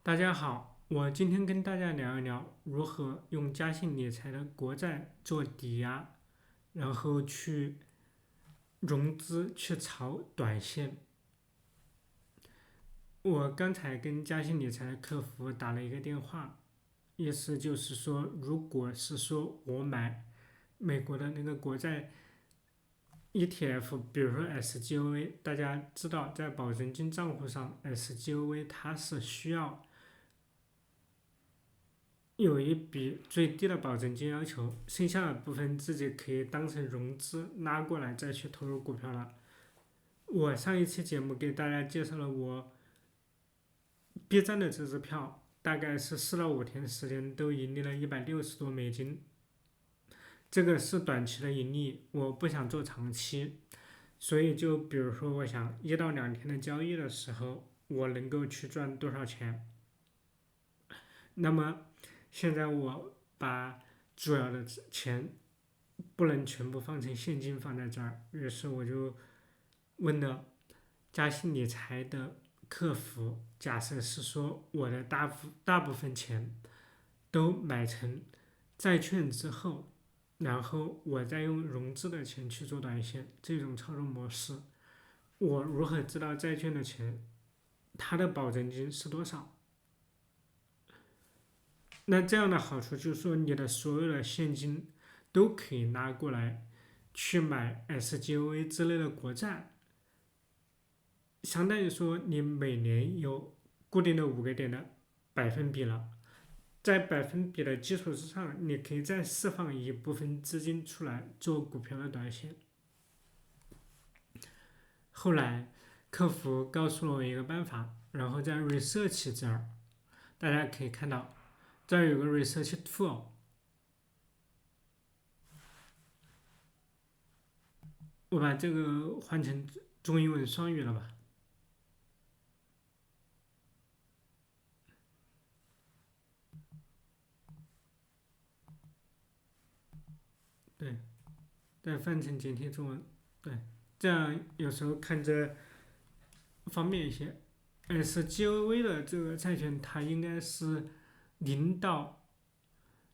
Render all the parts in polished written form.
大家好，我今天跟大家聊一聊如何用嘉信理财的国债做抵押，然后去融资去炒短线。我刚才跟嘉信理财的客服打了一个电话，意思就是说，如果是说我买美国的那个国债 ETF，比如说 SGOV，大家知道在保证金账户上 SGOV 它是需要有一笔最低的保证金要求，剩下的部分自己可以当成融资拉过来再去投入股票了。我上一期节目给大家介绍了我 B 站的这支票，大概是4到5天的时间都盈利了160多美金，这个是短期的盈利，我不想做长期，所以就比如说我想1到2天的交易的时候，我能够去赚多少钱。那么现在我把主要的钱不能全部放成现金放在这儿，于是我就问了嘉信理财的客服，假设是说我的大部分钱都买成债券之后，然后我再用融资的钱去做短线，这种操作模式，我如何知道债券的钱它的保证金是多少？那这样的好处就是说，你的所有的现金都可以拿过来去买 SGOV 之类的国债，相当于说你每年有固定的5个点的百分比了，在百分比的基础之上，你可以再释放一部分资金出来做股票的短线。后来客服告诉了我一个办法，然后在 research 这儿，大家可以看到这儿有个 research tool。我把这个换成中英文双语了吧？对，再翻成简体中文，对，这样有时候看着方便一些。SGOV 的这个债券，它应该是0到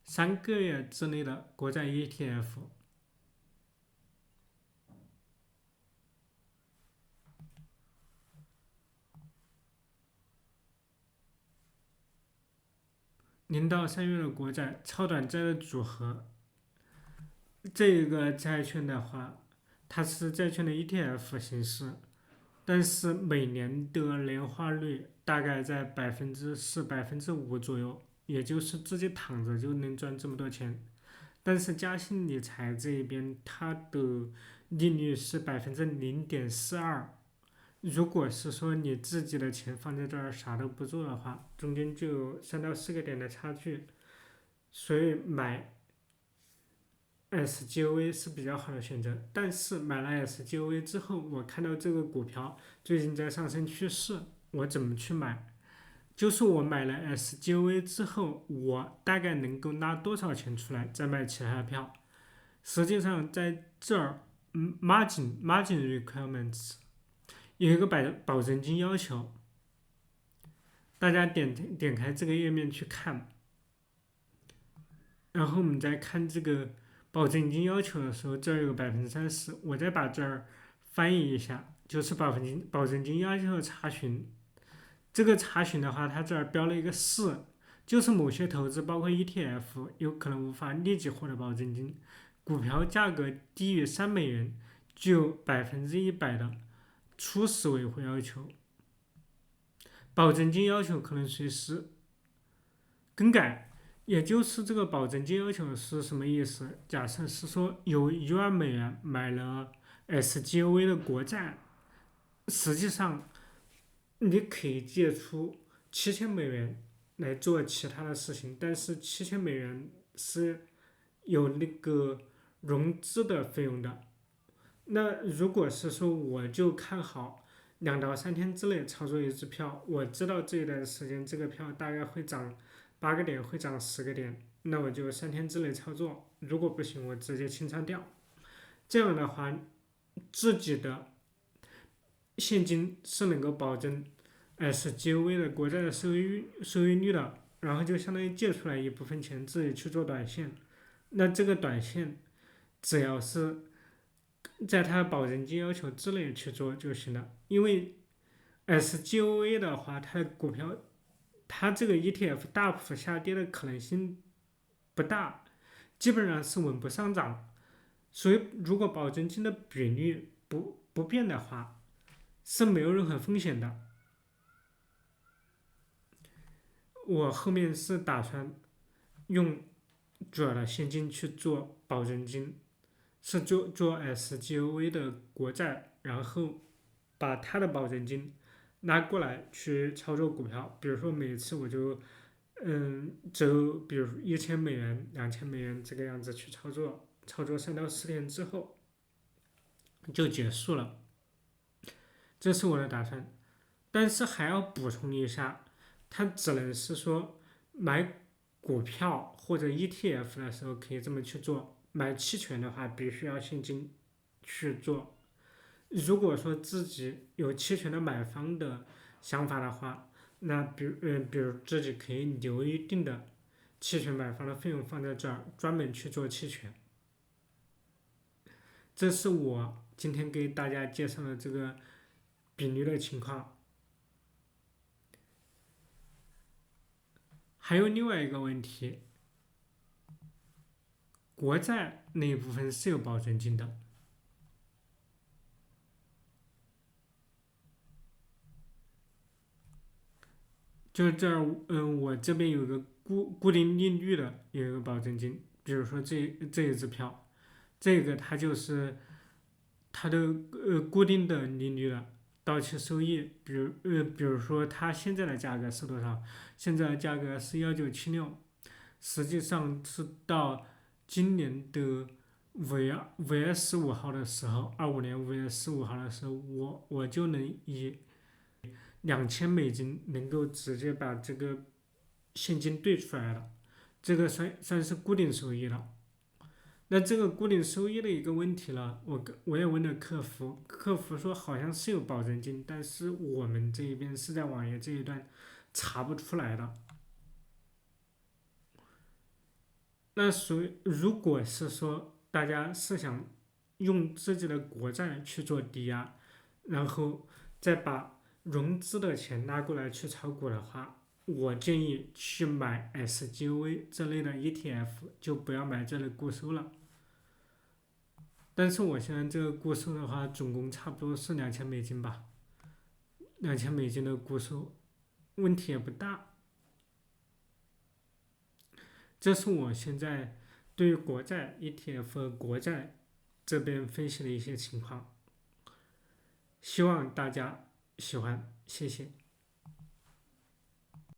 3个月之内的国债 ETF。0到3月的国债超短债的组合，这个债券的话，它是债券的 ETF 形式，但是每年的年化率大概在4%、5%左右，也就是自己躺着就能赚这么多钱。但是嘉信理财这一边，它的利率是0.42%。如果是说你自己的钱放在这儿啥都不做的话，中间就有3到4个点的差距，所以买 SGOV 是比较好的选择。但是买了 SGOV 之后，我看到这个股票最近在上升趋势，我怎么去买？就是我买了 SGOV 之后，我大概能够拿多少钱出来再买其他的票？实际上在这儿，margin requirements 有一个保证金要求，大家点开这个页面去看，然后我们再看这个保证金要求的时候，这儿有个30%，我再把这儿翻译一下，就是保证金要求的查询。这个查询的话，它这儿标了一个4，就是某些投资，包括 ETF，有可能无法立即获得保证金。股票价格低于3美元，具有100%的初始维护要求。保证金要求可能随时更改，也就是这个保证金要求是什么意思？假设是说有1万美元买了 SGOV 的国债，实际上你可以借出7000美元来做其他的事情，但是7000美元是有那个融资的费用的。那如果是说我就看好2到3天之内操作一支票，我知道这一段时间这个票大概会涨8个点，会涨10个点，那我就3天之内操作。如果不行，我直接清仓掉。这样的话，自己的现金是能够保证 SGOV 的国债的收益率的，然后就相当于借出来一部分钱自己去做短线。那这个短线只要是在它的保证金要求之内去做就行了，因为 SGOV 的话，它的股票，它这个 ETF 大幅下跌的可能性不大，基本上是稳步上涨。所以，如果保证金的比率不变的话，是没有任何风险的。我后面是打算用主要的现金去做保证金，是做 SGOV 的国债，然后把它的保证金拿过来去操作股票。比如说每次我就比如$1000、$2000这个样子去操作，操作3到4天之后就结束了，这是我的打算。但是还要补充一下，它只能是说买股票或者 ETF 的时候可以这么去做，买期权的话必须要现金去做。如果说自己有期权的买方的想法的话，那比如自己可以留一定的期权买方的费用放在这儿，专门去做期权。这是我今天给大家介绍的这个比率的情况。还有另外一个问题，国债那一部分是有保证金的，就是这儿，我这边有个固定利率的有一个保证金，比如说这一支票，这个它就是它的固定的利率了，到期收益，比如说它现在的价格是多少？现在的价格是1976，实际上是到今年的5月15号的时候，25年5月15号的时候，我就能以$2000能够直接把这个现金兑出来了，这个算是固定收益了。那这个固定收益的一个问题了，我也问了客服，客服说好像是有保证金，但是我们这一边是在网页这一端查不出来的。那如果是说大家是想用自己的国债去做抵押，然后再把融资的钱拿过来去炒股的话，我建议去买 SGOV 这类的 ETF，就不要买这类固收了。但是我现在这个固收的话，总共差不多是$2000吧，$2000的固收，问题也不大。这是我现在对于国债 ETF 和国债这边分析的一些情况，希望大家喜欢，谢谢。